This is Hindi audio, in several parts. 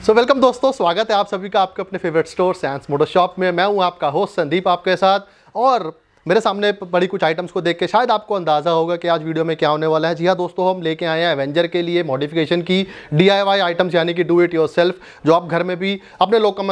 वेलकम दोस्तों, स्वागत है आप सभी का आपके अपने favourite store Sans Motor Shop में। मैं हूं आपका होस्ट संदीप आपके साथ, और मेरे सामने पड़ी कुछ आइटम्स को देख के शायद आपको अंदाज़ा होगा कि आज वीडियो में क्या होने वाला है। जी हाँ दोस्तों, हम लेके आए हैं एवेंजर के लिए मॉडिफिकेशन की DIY आइटम्स, यानी कि डू इट योरसेल्फ, जो आप घर में भी अपने लोकल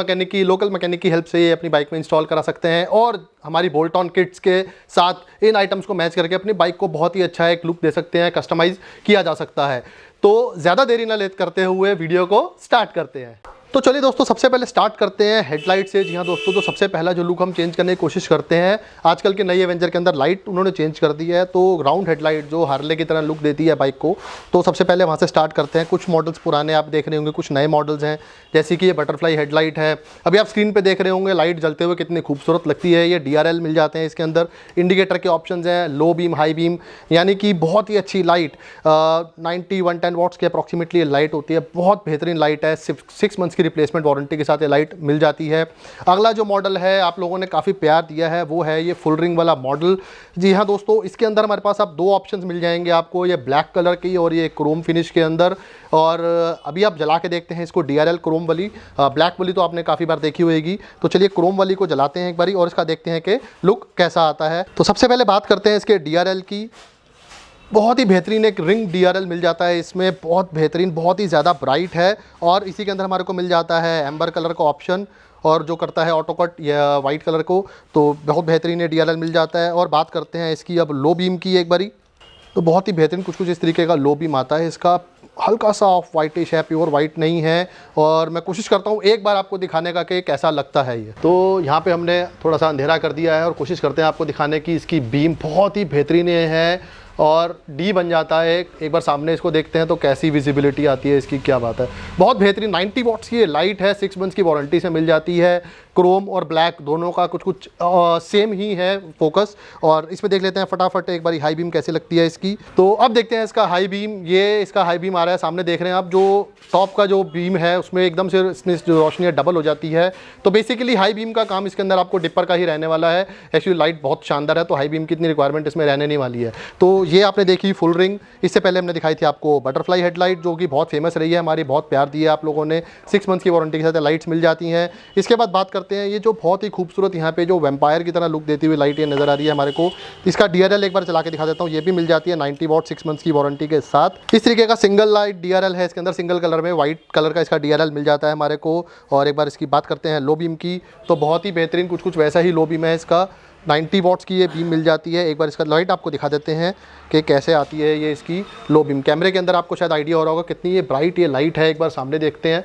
मैकेनिक की हेल्प से ये अपनी बाइक में इंस्टॉल करा सकते हैं। और हमारी बोल्ट ऑन किट्स के साथ इन आइटम्स को मैच करके अपनी बाइक को बहुत ही अच्छा एक लुक दे सकते हैं, कस्टमाइज़ किया जा सकता है। तो ज़्यादा देरी ना लेट करते हुए वीडियो को स्टार्ट करते हैं। तो चलिए दोस्तों, सबसे पहले स्टार्ट करते हैं हेडलाइट से। जी हाँ दोस्तों, तो सबसे पहला जो लुक हम चेंज करने की कोशिश करते हैं, आजकल के नई एवेंजर के अंदर लाइट उन्होंने चेंज कर दी है। तो राउंड हेडलाइट जो हार्ले की तरह लुक देती है बाइक को, तो सबसे पहले वहाँ से स्टार्ट करते हैं। कुछ मॉडल्स पुराने आप देख रहे होंगे, कुछ नए मॉडल्स हैं, जैसे कि ये बटरफ्लाई हेडलाइट है। अभी आप स्क्रीन पर देख रहे होंगे लाइट जलते हुए कितनी खूबसूरत लगती है। ये DRL मिल जाते हैं इसके अंदर। इंडिकेटर के ऑप्शन हैं, लो बीम, हाई बीम, यानी कि बहुत ही अच्छी लाइट 90-110 वॉट्स के अप्रॉक्सीमेटली लाइट होती है। बहुत बेहतरीन लाइट है। सिर्फ 6 मंथ्स की रिप्लेसमेंट वारंटी के साथ ये लाइट मिल जाती है। अगला जो मॉडल है आप लोगों ने काफ़ी प्यार दिया है, वो है ये फुल रिंग वाला मॉडल। जी हाँ दोस्तों, इसके अंदर हमारे पास आप दो ऑप्शंस मिल जाएंगे आपको, ये ब्लैक कलर की और ये क्रोम फिनिश के अंदर। और अभी आप जला के देखते हैं इसको, DRL क्रोम वाली। ब्लैक वाली तो आपने काफ़ी बार देखी होगी, तो चलिए क्रोम वाली को जलाते हैं एक बारी और इसका देखते हैं कि लुक कैसा आता है। तो सबसे पहले बात करते हैं इसके DRL की। बहुत ही बेहतरीन एक रिंग DRL मिल जाता है इसमें, बहुत बेहतरीन, बहुत ही ज़्यादा ब्राइट है। और इसी के अंदर हमारे को मिल जाता है एम्बर कलर का ऑप्शन, और जो करता है ऑटो कट या वाइट कलर को। तो बहुत बेहतरीन है, DRL मिल जाता है। और बात करते हैं इसकी अब लो बीम की एक बारी, तो बहुत ही बेहतरीन कुछ इस तरीके का लो बीम आता है। इसका हल्का सा ऑफ वाइटिश है, प्योर वाइट नहीं है। और मैं कोशिश करता हूँ एक बार आपको दिखाने का कि कैसा लगता है ये। तो यहाँ पे हमने थोड़ा सा अंधेरा कर दिया है और कोशिश करते हैं आपको दिखाने की। इसकी बीम बहुत ही बेहतरीन है और डी बन जाता है। एक बार सामने इसको देखते हैं तो कैसी विजिबिलिटी आती है इसकी, क्या बात है। बहुत बेहतरीन 90 वॉट्स की ये लाइट है, 6 मंथ्स की वारंटी से मिल जाती है। क्रोम और ब्लैक दोनों का कुछ सेम ही है फोकस। और इसमें देख लेते हैं फटाफट एक बारी हाई बीम कैसे लगती है इसकी। तो अब देखते हैं इसका हाई बीम। ये इसका हाई बीम आ रहा है, सामने देख रहे हैं आप। जो टॉप का जो बीम है उसमें एकदम से इसमें जो रोशनी है डबल हो जाती है। तो बेसिकली हाई बीम का काम इसके अंदर आपको डिपर का ही रहने वाला है। एक्चुअली लाइट बहुत शानदार है, तो हाई बीम की इतनी रिक्वायरमेंट इसमें रहने नहीं वाली है। तो ये आपने देखी फुल रिंग। इससे पहले हमने दिखाई थी आपको बटरफ्लाई हेडलाइट, जो कि बहुत फेमस रही है हमारी, बहुत प्यार दिया आप लोगों ने। 6 मंथ्स की वारंटी के साथ लाइट्स मिल जाती हैं। इसके बाद बात करते हैं ये जो बहुत ही खूबसूरत यहाँ पे जो वैम्पायर की तरह लुक देती हुई लाइट ये नज़र आ रही है हमारे को। इसका DRL एक बार चला के दिखा देता हूँ। ये भी मिल जाती है 90 वॉट 6 मंथ्स की वारंटी के साथ। इस तरीके का सिंगल लाइट DRL है इसके अंदर, सिंगल कलर में वाइट कलर का इसका DRL मिल जाता है हमारे को। और एक बार इसकी बात करते हैं लो बीम की, तो बहुत ही बेहतरीन कुछ वैसा ही लो बीम है इसका। 90 वॉट्स की ये बीम मिल जाती है। एक बार इसका लाइट आपको दिखा देते हैं कि कैसे आती है ये इसकी लो बीम। कैमरे के अंदर आपको शायद आइडिया हो रहा होगा कितनी ये ब्राइट ये लाइट है। एक बार सामने देखते हैं,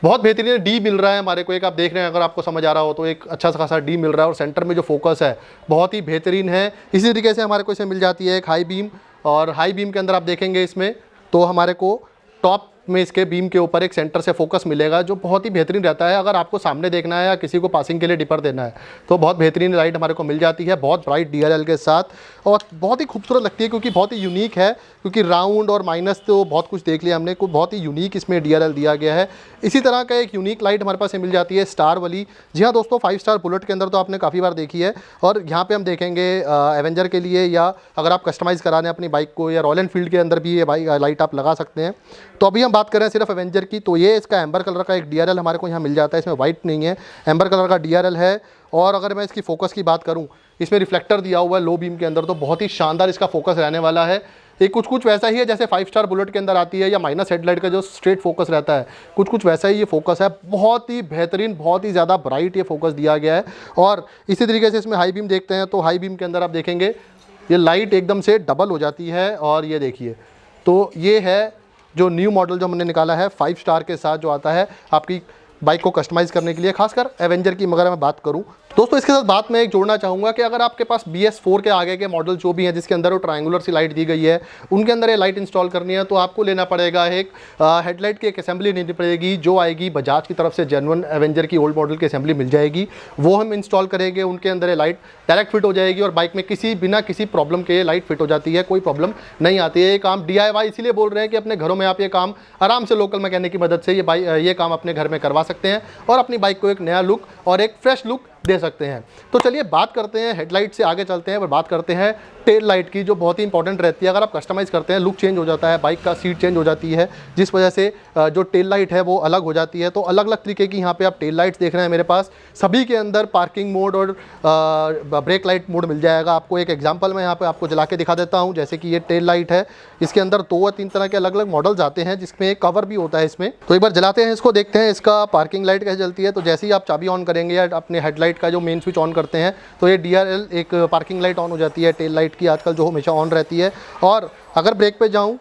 बहुत बेहतरीन डी मिल रहा है हमारे को। एक आप देख रहे हैं, अगर आपको समझ आ रहा हो तो एक अच्छा खासा डी मिल रहा है। और सेंटर में जो फोकस है बहुत ही बेहतरीन है। इसी तरीके से हमारे को इसे मिल जाती है एक हाई बीम। और हाई बीम के अंदर आप देखेंगे इसमें तो हमारे को टॉप में इसके बीम के ऊपर एक सेंटर से फोकस मिलेगा, जो बहुत ही बेहतरीन रहता है। अगर आपको सामने देखना है या किसी को पासिंग के लिए डिपर देना है तो बहुत बेहतरीन लाइट हमारे को मिल जाती है, बहुत ब्राइट DRL के साथ। और बहुत ही खूबसूरत लगती है क्योंकि बहुत ही यूनिक है, क्योंकि राउंड और माइनस तो बहुत कुछ देख लिया हमने, बहुत ही यूनिक इसमें DRL दिया गया है। इसी तरह का एक यूनिक लाइट हमारे पास मिल जाती है स्टार वाली। जी हाँ दोस्तों, 5 स्टार बुलेट के अंदर तो आपने काफ़ी बार देखी है। और यहाँ पे हम देखेंगे एवेंजर के लिए, या अगर आप कस्टमाइज़ कराने अपनी बाइक को, या रॉयल एनफील्ड के अंदर भी ये लाइट आप लगा सकते हैं। तो अभी हम बात करें सिर्फ एवेंजर की, तो ये इसका एम्बर कलर का एक DRL हमारे को यहाँ मिल जाता है। इसमें वाइट नहीं है, एम्बर कलर का DRL है। और अगर मैं इसकी फोकस की बात करूँ, इसमें रिफ्लेक्टर दिया हुआ है लो बीम के अंदर, तो बहुत ही शानदार इसका फोकस रहने वाला है। ये कुछ वैसा ही है जैसे 5 स्टार बुलेट के अंदर आती है, या माइनस हेडलाइट का जो स्ट्रेट फोकस रहता है, कुछ वैसा ही ये फोकस है। बहुत ही बेहतरीन, बहुत ही ज़्यादा ब्राइट ये फोकस दिया गया है। और इसी तरीके से इसमें हाई बीम देखते हैं, तो हाई बीम के अंदर आप देखेंगे ये लाइट एकदम से डबल हो जाती है। और ये देखिए, तो ये है जो न्यू मॉडल जो हमने निकाला है 5 स्टार के साथ, जो आता है आपकी बाइक को कस्टमाइज़ करने के लिए, खासकर एवेंजर की मगर मैं बात करूं दोस्तों। इसके साथ बात मैं एक जोड़ना चाहूँगा कि अगर आपके पास BS4 के आगे के मॉडल जो भी हैं जिसके अंदर वो ट्रायंगुलर सी लाइट दी गई है, उनके अंदर ये लाइट इंस्टॉल करनी है, तो आपको लेना पड़ेगा एक हेडलाइट की एक असेंबली लेनी पड़ेगी, जो आएगी बजाज की तरफ से। जेन्युइन एवेंजर की ओल्ड मॉडल की असेंबली मिल जाएगी, वो हम इंस्टॉल करेंगे। उनके अंदर ये लाइट डायरेक्ट फिट हो जाएगी और बाइक में बिना किसी प्रॉब्लम के लाइट फिट हो जाती है, कोई प्रॉब्लम नहीं आती है। ये काम DIY इसीलिए बोल रहे हैं कि अपने घरों में आप ये काम आराम से लोकल मैकेनिक की मदद से ये काम अपने घर में करवा सकते हैं और अपनी बाइक को एक नया लुक और एक फ्रेश लुक दे सकते हैं। तो चलिए बात करते हैं, हेडलाइट से आगे चलते हैं और बात करते हैं टेल लाइट की, जो बहुत ही इंपॉर्टेंट रहती है। अगर आप कस्टमाइज़ करते हैं, लुक चेंज हो जाता है, बाइक का सीट चेंज हो जाती है, जिस वजह से जो टेल लाइट है वो अलग हो जाती है। तो अलग अलग तरीके की यहाँ पे आप टेल लाइट्स देख रहे हैं मेरे पास। सभी के अंदर पार्किंग मोड और ब्रेक लाइट मोड मिल जाएगा आपको। एक एग्जांपल मैं यहाँ पे आपको जला के दिखा देता हूँ। जैसे कि ये टेल लाइट है, इसके अंदर 2 या 3 तरह के अलग अलग मॉडल्स आते हैं, जिसमें कवर भी होता है इसमें। तो एक बार जलाते हैं इसको, देखते हैं इसका पार्किंग लाइट कैसे जलती है। तो जैसे ही आप चाबी ऑन करेंगे या अपने हेडलाइट का जो मेन स्विच ऑन करते हैं, तो ये DRL एक पार्किंग लाइट ऑन हो जाती है, टेल लाइट की आजकल जो हमेशा ऑन रहती है। और अगर ब्रेक पे जाऊँ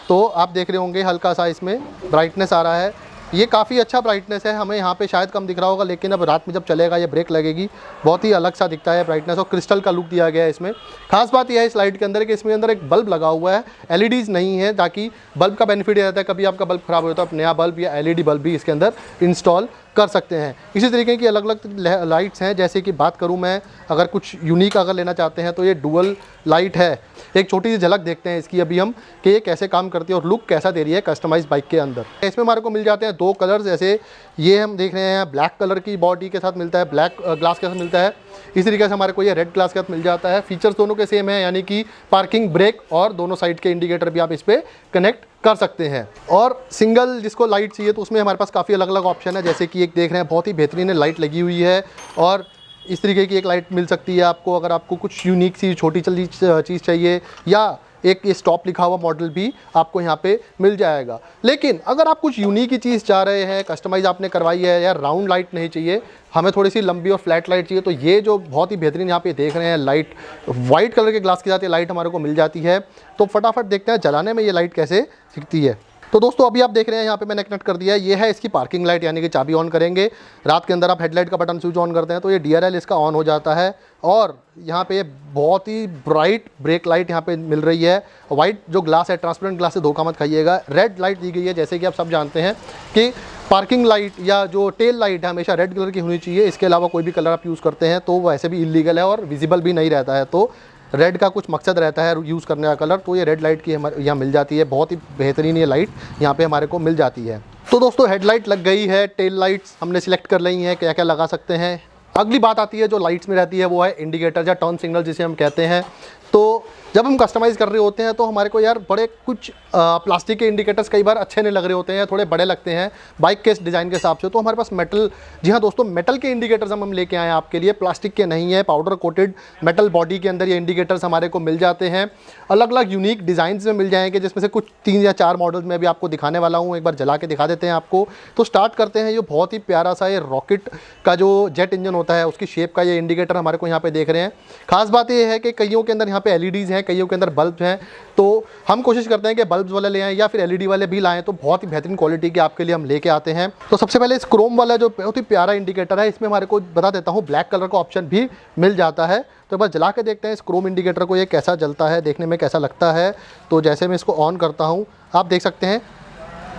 तो आप देख रहे होंगे हल्का सा इसमें ब्राइटनेस आ रहा है। ये काफ़ी अच्छा ब्राइटनेस है, हमें यहाँ पे शायद कम दिख रहा होगा, लेकिन अब रात में जब चलेगा, ये ब्रेक लगेगी, बहुत ही अलग सा दिखता है ब्राइटनेस, और क्रिस्टल का लुक दिया गया है इसमें। खास बात यह है इस लाइट के अंदर कि इसमें अंदर एक बल्ब लगा हुआ है, LEDs नहीं है, ताकि बल्ब का बेनिफिट यह रहता है कभी आपका बल्ब खराब हो तो आप नया बल्ब या LED बल्ब भी इसके अंदर इंस्टॉल कर सकते हैं। इसी तरीके की अलग अलग लाइट्स हैं। जैसे कि बात करूं मैं, अगर कुछ यूनिक अगर लेना चाहते हैं तो ये डुअल लाइट है। एक छोटी सी झलक देखते हैं इसकी अभी हम, कि ये कैसे काम करती है और लुक कैसा दे रही है कस्टमाइज बाइक के अंदर। इसमें हमारे को मिल जाते हैं 2 कलर्स। जैसे ये हम देख रहे हैं ब्लैक कलर की बॉडी के साथ मिलता है, ब्लैक ग्लास के साथ मिलता है। इस तरीके से हमारे को ये रेड ग्लास के साथ मिल जाता है। फीचर्स दोनों के सेम है, यानी कि पार्किंग, ब्रेक और दोनों साइड के इंडिकेटर भी आप इस पर कनेक्ट कर सकते हैं। और सिंगल जिसको लाइट चाहिए तो उसमें हमारे पास काफ़ी अलग अलग ऑप्शन है। जैसे कि एक देख रहे हैं बहुत ही बेहतरीन लाइट लगी हुई है, और इस तरीके की एक लाइट मिल सकती है आपको अगर आपको कुछ यूनिक सी छोटी चीज़ चाहिए, या एक ये स्टॉप लिखा हुआ मॉडल भी आपको यहाँ पे मिल जाएगा। लेकिन अगर आप कुछ यूनिक ही चीज़ चाह रहे हैं, कस्टमाइज़ आपने करवाई है, या राउंड लाइट नहीं चाहिए, हमें थोड़ी सी लंबी और फ्लैट लाइट चाहिए, तो ये जो बहुत ही बेहतरीन यहाँ पे देख रहे हैं लाइट, वाइट कलर के ग्लास के साथ ये लाइट हमारे को मिल जाती है। तो फटाफट देखते हैं जलाने में ये लाइट कैसे दिखती है। तो दोस्तों अभी आप देख रहे हैं यहाँ पे मैंने कनेक्ट कर दिया है, ये है इसकी पार्किंग लाइट, यानी कि चाबी ऑन करेंगे, रात के अंदर आप हेडलाइट का बटन स्विच ऑन करते हैं तो ये DRL इसका ऑन हो जाता है। और यहाँ पे बहुत ही ब्राइट ब्रेक लाइट यहाँ पे मिल रही है। वाइट जो ग्लास है, ट्रांसपेरेंट ग्लास से धोखा मत खाइएगा। रेड लाइट दी गई है, जैसे कि आप सब जानते हैं कि पार्किंग लाइट या जो टेल लाइट है हमेशा रेड कलर की होनी चाहिए। इसके अलावा कोई भी कलर आप यूज़ करते हैं तो वैसे भी इलीगल है और विजिबल भी नहीं रहता है। तो रेड का कुछ मकसद रहता है यूज़ करने का कलर, तो ये रेड लाइट की हमारे यहाँ मिल जाती है। बहुत ही बेहतरीन ये लाइट यहाँ पे हमारे को मिल जाती है। तो दोस्तों हेडलाइट लग गई है, टेल लाइट्स हमने सिलेक्ट कर ली हैं क्या क्या लगा सकते हैं। अगली बात आती है जो लाइट्स में रहती है, वो है इंडिकेटर या टर्न सिग्नल जिसे हम कहते हैं। तो जब हम कस्टमाइज़ कर रहे होते हैं तो हमारे को यार बड़े कुछ प्लास्टिक के इंडिकेटर्स कई बार अच्छे नहीं लग रहे होते हैं, थोड़े बड़े लगते हैं बाइक के डिज़ाइन के हिसाब से। तो हमारे पास मेटल, जी हाँ दोस्तों, मेटल के इंडिकेटर्स हम लेके आए हैं आपके लिए, प्लास्टिक के नहीं है। पाउडर कोटेड मेटल बॉडी के अंदर ये इंडिकेटर्स हमारे को मिल जाते हैं। अलग अलग यूनिक डिज़ाइंस में मिल जाएंगे, जिसमें से कुछ 3 या 4 मॉडल्स में भी आपको दिखाने वाला हूँ। एक बार जला के दिखा देते हैं आपको। तो स्टार्ट करते हैं। ये बहुत ही प्यारा सा ये रॉकेट का जो जेट इंजन होता है उसकी शेप का ये इंडिकेटर हमारे को यहाँ पे देख रहे हैं। खास बात ये है कि कईयों के अंदर यहाँ पे LEDs हैं, कईयों के अंदर बल्ब हैं। तो हम कोशिश करते हैं कि बल्ब्स वाले ले आएँ या फिर LED वाले भी लाएँ, तो बहुत ही बेहतरीन क्वालिटी के आपके लिए हम लेके आते हैं। तो सबसे पहले इस क्रोम वाला जो बहुत ही प्यारा इंडिकेटर है, इसमें हमारे को बता देता हूँ ब्लैक कलर का ऑप्शन भी मिल जाता है। तो बस जला के देखते हैं इस क्रोम इंडिकेटर को, ये कैसा जलता है, देखने में कैसा लगता है। तो जैसे मैं इसको ऑन करता हूँ, आप देख सकते हैं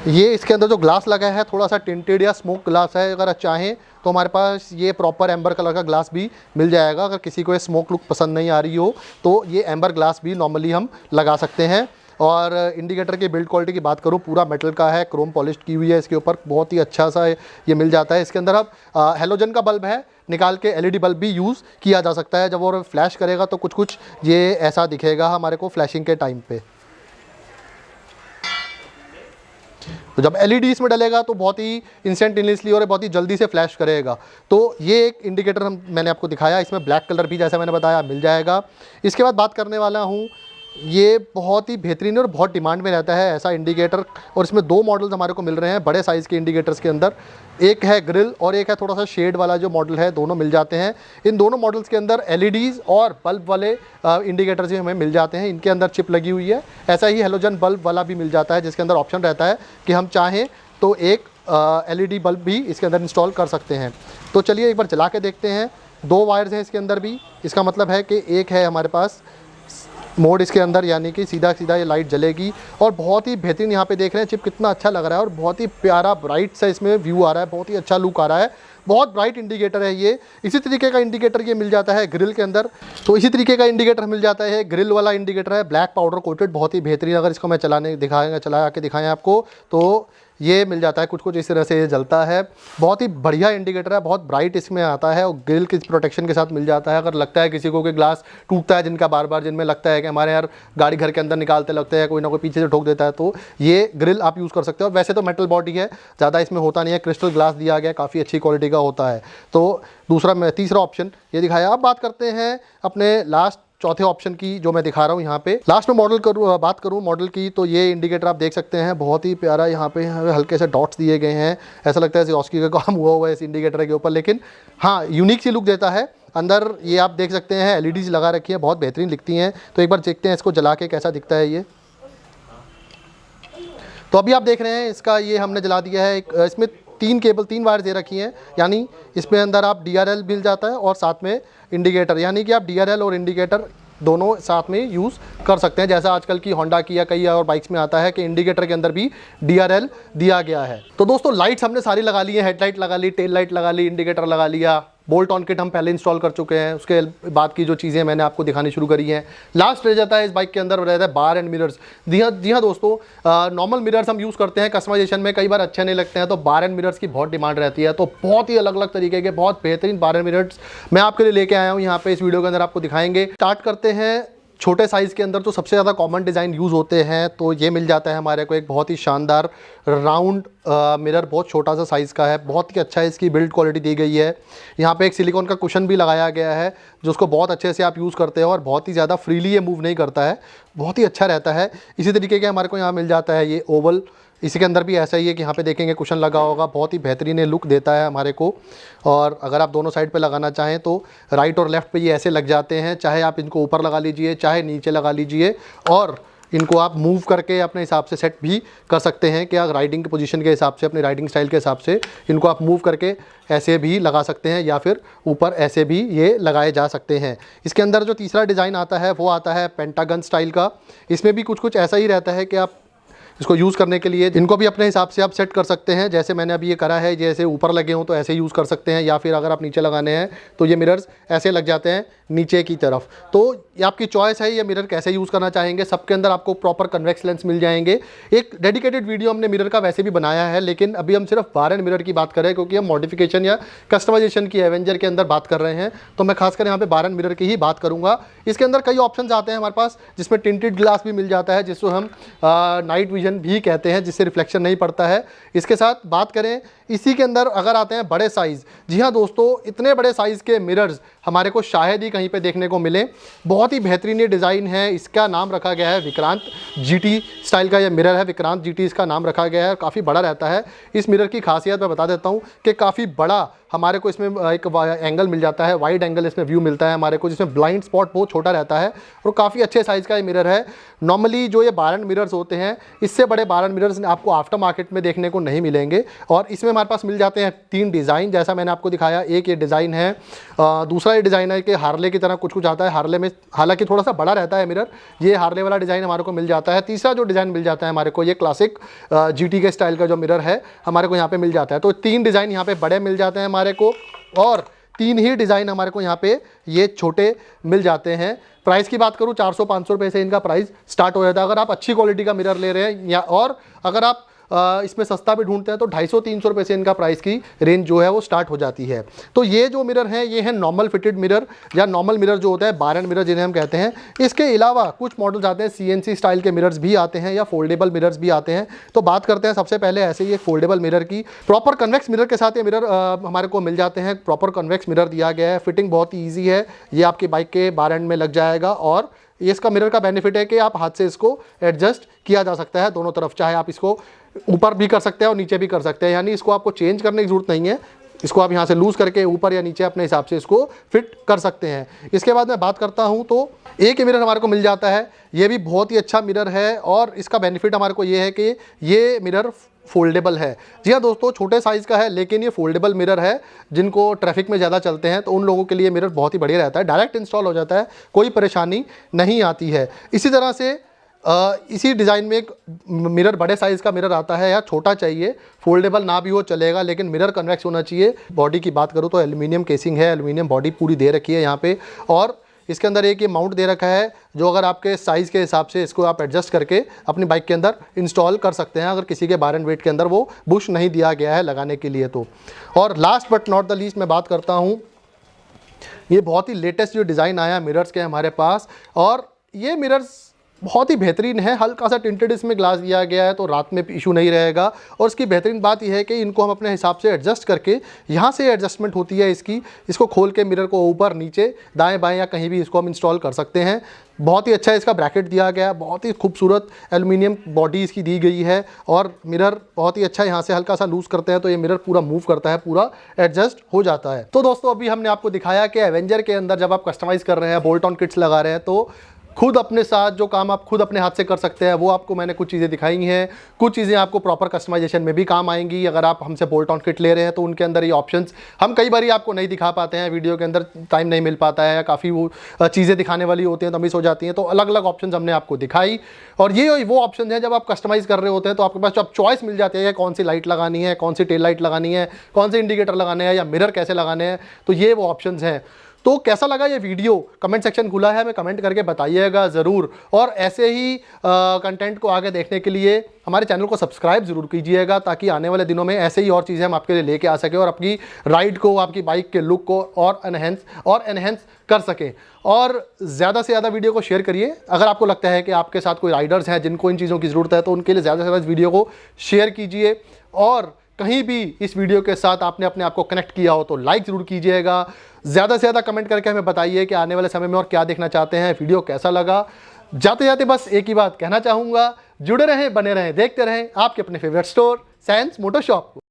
ये इसके अंदर जो ग्लास लगा है थोड़ा सा टिंटेड या स्मोक ग्लास है। अगर चाहें तो हमारे पास ये प्रॉपर एम्बर कलर का ग्लास भी मिल जाएगा। अगर किसी को ये स्मोक लुक पसंद नहीं आ रही हो तो ये एम्बर ग्लास भी नॉर्मली हम लगा सकते हैं। और इंडिकेटर की बिल्ड क्वालिटी की बात करूँ, पूरा मेटल का है, क्रोम पॉलिश की हुई है इसके ऊपर, बहुत ही अच्छा सा ये मिल जाता है। इसके अंदर अब हेलोजन का बल्ब है, निकाल के LED बल्ब भी यूज़ किया जा सकता है। जब वो फ्लैश करेगा तो कुछ ये ऐसा दिखेगा हमारे को फ्लैशिंग के टाइम पे। तो जब LED इसमें डलेगा तो बहुत ही इंस्टेंटेनियसली और बहुत ही जल्दी से फ्लैश करेगा। तो ये एक इंडिकेटर मैंने आपको दिखाया, इसमें ब्लैक कलर भी जैसा मैंने बताया मिल जाएगा। इसके बाद बात करने वाला हूँ, ये बहुत ही बेहतरीन और बहुत डिमांड में रहता है ऐसा इंडिकेटर, और इसमें 2 मॉडल्स हमारे को मिल रहे हैं बड़े साइज़ के इंडिकेटर्स के अंदर। एक है ग्रिल और एक है थोड़ा सा शेड वाला जो मॉडल है, दोनों मिल जाते हैं। इन दोनों मॉडल्स के अंदर LEDs और बल्ब वाले इंडिकेटर्स भी हमें मिल जाते हैं। इनके अंदर चिप लगी हुई है। ऐसा ही हेलोजन बल्ब वाला भी मिल जाता है, जिसके अंदर ऑप्शन रहता है कि हम चाहें तो एक LED बल्ब भी इसके अंदर इंस्टॉल कर सकते हैं। तो चलिए एक बार चला के देखते हैं। 2 वायर्स हैं इसके अंदर भी, इसका मतलब है कि एक है हमारे पास मोड इसके अंदर, यानी कि सीधा सीधा ये लाइट जलेगी। और बहुत ही बेहतरीन यहाँ पे देख रहे हैं चिप कितना अच्छा लग रहा है, और बहुत ही प्यारा ब्राइट सा इसमें व्यू आ रहा है, बहुत ही अच्छा लुक आ रहा है। बहुत ब्राइट इंडिकेटर है ये। इसी तरीके का इंडिकेटर ये मिल जाता है ग्रिल के अंदर। तो इसी तरीके का इंडिकेटर मिल जाता है, ग्रिल वाला इंडिकेटर है, ब्लैक पाउडर कोटेड, बहुत ही बेहतरीन। अगर इसको मैं चला के दिखाएँ आपको, तो ये मिल जाता है, कुछ कुछ इस तरह से ये जलता है। बहुत ही बढ़िया इंडिकेटर है, बहुत ब्राइट इसमें आता है और ग्रिल की प्रोटेक्शन के साथ मिल जाता है। अगर लगता है किसी को कि ग्लास टूटता है जिनका बार बार, जिनमें लगता है कि हमारे यार गाड़ी घर के अंदर निकालते लगते हैं, कोई ना कोई पीछे से ठोक देता है, तो ये ग्रिल आप यूज़ कर सकते हो। वैसे तो मेटल बॉडी है, ज़्यादा इसमें होता नहीं है, क्रिस्टल ग्लास दिया गया, काफ़ी अच्छी क्वालिटी का होता है। तो तीसरा ऑप्शन ये दिखाया। अब बात करते हैं अपने लास्ट चौथे ऑप्शन की, जो मैं दिखा रहा हूँ यहाँ पे। लास्ट में बात करूँ मॉडल की, तो ये इंडिकेटर आप देख सकते हैं, बहुत ही प्यारा यहाँ पे हल्के से डॉट्स दिए गए हैं। ऐसा लगता है Xiaomi का काम हुआ है इस इंडिकेटर के ऊपर, लेकिन हाँ यूनिक सी लुक देता है। अंदर ये आप देख सकते हैं LEDs लगा रखी है, बहुत बेहतरीन दिखती हैं। तो एक बार देखते हैं इसको जला के कैसा दिखता है ये। तो अभी आप देख रहे हैं इसका, ये हमने जला दिया है। इसमें 3 वायर दे रखी हैं, यानी इसमें अंदर आप DRL मिल जाता है और साथ में इंडिकेटर, यानी कि आप DRL और इंडिकेटर दोनों साथ में यूज़ कर सकते हैं। जैसा आजकल की होंडा की या कई और बाइक्स में आता है कि इंडिकेटर के अंदर भी DRL दिया गया है। तो दोस्तों लाइट्स हमने सारी लगा ली है, हेडलाइट लगा ली, टेल लाइट लगा ली, इंडिकेटर लगा लिया, बोल्ट ऑन किट हम पहले इंस्टॉल कर चुके हैं। उसके बाद की जो चीज़ें मैंने आपको दिखानी शुरू करी हैं। लास्ट रह जाता है इस बाइक के अंदर, रहता है बार एंड मिरर्स। जी हाँ दोस्तों, नॉर्मल मिरर्स हम यूज़ करते हैं कस्टमाइजेशन में, कई बार अच्छे नहीं लगते हैं, तो बार एंड मिरर्स की बहुत डिमांड रहती है। तो बहुत ही अलग अलग तरीके के बहुत बेहतरीन बार एंड मिरर्स मैं आपके लिए लेके आया हूँ यहाँ पे, इस वीडियो के अंदर आपको दिखाएंगे। स्टार्ट करते हैं छोटे साइज़ के अंदर। तो सबसे ज़्यादा कॉमन डिज़ाइन यूज़ होते हैं, तो ये मिल जाता है हमारे को एक बहुत ही शानदार राउंड मिरर, बहुत छोटा सा साइज़ का है, बहुत ही अच्छा है, इसकी बिल्ड क्वालिटी दी गई है। यहाँ पे एक सिलिकॉन का कुशन भी लगाया गया है, जो उसको बहुत अच्छे से आप यूज़ करते हो और बहुत ही ज़्यादा फ्रीली ये मूव नहीं करता है, बहुत ही अच्छा रहता है। इसी तरीके के हमारे को यहाँ मिल जाता है ये ओवल, इसी के अंदर भी ऐसा ही है कि यहाँ पे देखेंगे कुशन लगा होगा, बहुत ही बेहतरीन लुक देता है हमारे को। और अगर आप दोनों साइड पे लगाना चाहें तो राइट और लेफ़्ट पे ये ऐसे लग जाते हैं, चाहे आप इनको ऊपर लगा लीजिए चाहे नीचे लगा लीजिए, और इनको आप मूव करके अपने हिसाब से सेट भी कर सकते हैं कि राइडिंग की पोजीशन के हिसाब से, अपने राइडिंग स्टाइल के हिसाब से इनको आप मूव करके ऐसे भी लगा सकते हैं या फिर ऊपर ऐसे भी ये लगाए जा सकते हैं। इसके अंदर जो तीसरा डिज़ाइन आता है वो आता है पेंटागन स्टाइल का। इसमें भी कुछ कुछ ऐसा ही रहता है कि आप इसको यूज़ करने के लिए इनको भी अपने हिसाब से आप सेट कर सकते हैं, जैसे मैंने अभी ये करा है, जैसे ऊपर लगे हों तो ऐसे यूज़ कर सकते हैं, या फिर अगर आप नीचे लगाने हैं तो ये मिरर्स ऐसे लग जाते हैं नीचे की तरफ। तो ये आपकी चॉइस है, ये मिरर कैसे यूज़ करना चाहेंगे। सबके अंदर आपको प्रॉपर कन्वेक्स लेंस मिल जाएंगे। एक डेडिकेटेड वीडियो हमने मिरर का वैसे भी बनाया है, लेकिन अभी हम सिर्फ बार एंड मिरर की बात कर रहे हैं, क्योंकि हम मॉडिफिकेशन या कस्टमाइजेशन की एवेंजर के अंदर बात कर रहे हैं, तो मैं खासकर यहाँ पे बार एंड मिरर की ही बात करूँगा। इसके अंदर कई ऑप्शन आते हैं हमारे पास, जिसमें टिंटेड ग्लास भी मिल जाता है, जिसको हम नाइट विजन भी कहते हैं, जिससे रिफ्लेक्शन नहीं पड़ता है। इसके साथ बात करें इसी के अंदर अगर आते हैं बड़े साइज़, जी हाँ दोस्तों, इतने बड़े साइज़ के मिरर्स हमारे को शायद ही कहीं पे देखने को मिले। बहुत ही बेहतरीन ये डिज़ाइन है। इसका नाम रखा गया है विक्रांत GT स्टाइल का ये मिरर है, विक्रांत GT इसका नाम रखा गया है। काफ़ी बड़ा रहता है। इस मिरर की खासियत मैं बता देता हूँ कि काफ़ी बड़ा हमारे को इसमें एक एंगल मिल जाता है, वाइड एंगल इसमें व्यू मिलता है हमारे को, जिसमें ब्लाइंड स्पॉट बहुत छोटा रहता है और काफ़ी अच्छे साइज़ का ये मिरर है। नॉर्मली जो ये बार एंड मिरर्स होते हैं, इससे बड़े बार एंड मिरर्स आपको आफ्टर मार्केट में देखने को नहीं मिलेंगे। और इसमें हमारे पास मिल जाते हैं 3 डिज़ाइन, जैसा मैंने आपको दिखाया। एक ये डिज़ाइन है, दूसरा ये डिज़ाइन है कि हार्ले की तरह कुछ कुछ आता है। हार्ले में हालांकि थोड़ा सा बड़ा रहता है मिरर, ये हार्ले वाला डिज़ाइन हमारे को मिल जाता है। तीसरा जो डिज़ाइन मिल जाता है हमारे को, ये क्लासिक GT के स्टाइल का जो मिरर है हमारे को यहाँ पे मिल जाता है। तो 3 डिज़ाइन यहाँ पे बड़े मिल जाते हैं हमारे को, और 3 ही डिज़ाइन हमारे को यहाँ पे ये छोटे मिल जाते हैं। प्राइस की बात करूँ 400-500 रुपये से इनका प्राइस स्टार्ट हो जाता है, अगर आप अच्छी क्वालिटी का मिरर ले रहे हैं, या और अगर आप इसमें सस्ता भी ढूंढते हैं तो 250-300 रुपये से इनका प्राइस की रेंज जो है वो स्टार्ट हो जाती है। तो ये जो मिरर हैं ये है नॉर्मल फिटेड मिरर, या नॉर्मल मिरर जो होता है, बार एंड मिरर जिन्हें हम कहते हैं। इसके अलावा कुछ मॉडल्स आते हैं, CNC स्टाइल के मिरर्स भी आते हैं या फोल्डेबल मिरर्स भी आते हैं। तो बात करते हैं सबसे पहले ऐसे ही एक फोल्डेबल मिरर की। प्रॉपर कन्वेक्स मिरर के साथ ये मिरर हमारे को मिल जाते हैं। प्रॉपर कन्वेक्स मिरर दिया गया है, फिटिंग बहुत ही ईजी है, ये आपकी बाइक के बार एंड में लग जाएगा। और ये इसका मिरर का बेनिफिट है कि आप हाथ से इसको एडजस्ट किया जा सकता है दोनों तरफ, चाहे आप इसको ऊपर भी कर सकते हैं और नीचे भी कर सकते हैं, यानी इसको आपको चेंज करने की ज़रूरत नहीं है। इसको आप यहाँ से लूज़ करके ऊपर या नीचे अपने हिसाब से इसको फिट कर सकते हैं। इसके बाद मैं बात करता हूँ तो एक ही मिरर हमारे को मिल जाता है, ये भी बहुत ही अच्छा मिरर है, और इसका बेनिफिट हमारे को ये है कि ये मिरर फोल्डेबल है। जी हाँ दोस्तों, छोटे साइज़ का है लेकिन ये फोल्डेबल मिरर है। जिनको ट्रैफिक में ज़्यादा चलते हैं तो उन लोगों के लिए मिरर बहुत ही बढ़िया रहता है, डायरेक्ट इंस्टॉल हो जाता है, कोई परेशानी नहीं आती है। इसी तरह से इसी डिज़ाइन में एक मिरर बड़े साइज़ का मिरर आता है, या छोटा चाहिए, फोल्डेबल ना भी हो चलेगा, लेकिन मिरर कन्वेक्स होना चाहिए। बॉडी की बात करूँ तो एल्यूमिनियम केसिंग है, एल्यूमिनियम बॉडी पूरी दे रखी है यहाँ पे, और इसके अंदर एक ये माउंट दे रखा है जो अगर आपके साइज़ के हिसाब से इसको आप एडजस्ट करके अपनी बाइक के अंदर इंस्टॉल कर सकते हैं, अगर किसी के बार एंड वेट के अंदर वो बुश नहीं दिया गया है लगाने के लिए तो। और last but not the least मैं बात करता हूँ, ये बहुत ही लेटेस्ट जो डिज़ाइन आया मिरर्स के हमारे पास, और ये मिरर्स बहुत ही बेहतरीन है। हल्का सा टिंटेड इसमें ग्लास दिया गया है तो रात में इशू नहीं रहेगा। और इसकी बेहतरीन बात यह है कि इनको हम अपने हिसाब से एडजस्ट करके, यहाँ से एडजस्टमेंट होती है इसकी, इसको खोल के मिरर को ऊपर नीचे दाएं बाएं या कहीं भी इसको हम इंस्टॉल कर सकते हैं। बहुत ही अच्छा इसका ब्रैकेट दिया गया है, बहुत ही खूबसूरत एल्युमिनियम बॉडी इसकी दी गई है, और मिरर बहुत ही अच्छा, यहाँ से हल्का सा लूज़ करते हैं तो ये मिरर पूरा मूव करता है, पूरा एडजस्ट हो जाता है। तो दोस्तों अभी हमने आपको दिखाया कि एवेंजर के अंदर जब आप कस्टमाइज़ कर रहे हैं, बोल्ट ऑन किट्स लगा रहे हैं, तो खुद अपने साथ जो काम आप खुद अपने हाथ से कर सकते हैं, वो आपको मैंने कुछ चीज़ें दिखाई हैं। कुछ चीज़ें आपको प्रॉपर कस्टमाइजेशन में भी काम आएंगी। अगर आप हमसे बोल्ट ऑन किट ले रहे हैं तो उनके अंदर ये ऑप्शंस हम कई बार आपको नहीं दिखा पाते हैं, वीडियो के अंदर टाइम नहीं मिल पाता है, या काफ़ी वो चीज़ें दिखाने वाली होती हैं तो मिस हो जाती हैं। तो अलग अलग ऑप्शन हमने आपको दिखाई, और ये वो ऑप्शन हैं जब आप कस्टमाइज़ कर रहे होते हैं तो आपके पास जब चॉइस मिल जाती है कौन सी लाइट लगानी है, कौन सी टेल लाइट लगानी है, कौन से इंडिकेटर लगाने हैं, या मिरर कैसे लगाने हैं, तो ये वो ऑप्शंस हैं। तो कैसा लगा ये वीडियो, कमेंट सेक्शन खुला है, मैं कमेंट करके बताइएगा ज़रूर। और ऐसे ही कंटेंट को आगे देखने के लिए हमारे चैनल को सब्सक्राइब ज़रूर कीजिएगा, ताकि आने वाले दिनों में ऐसे ही और चीज़ें हम आपके लिए लेके आ सकें और अपनी राइड को, आपकी बाइक के लुक को और एनहेंस कर सकें। और ज़्यादा से ज़्यादा वीडियो को शेयर करिए। अगर आपको लगता है कि आपके साथ कोई राइडर्स हैं जिनको इन चीज़ों की ज़रूरत है तो उनके लिए ज़्यादा से ज़्यादा इस वीडियो को शेयर कीजिए। और कहीं भी इस वीडियो के साथ आपने अपने आप को कनेक्ट किया हो तो लाइक ज़रूर कीजिएगा। ज़्यादा से ज़्यादा कमेंट करके हमें बताइए कि आने वाले समय में और क्या देखना चाहते हैं, वीडियो कैसा लगा। जाते जाते बस एक ही बात कहना चाहूँगा, जुड़े रहें, बने रहें, देखते रहें आपके अपने favourite store Sans Motor Shop को।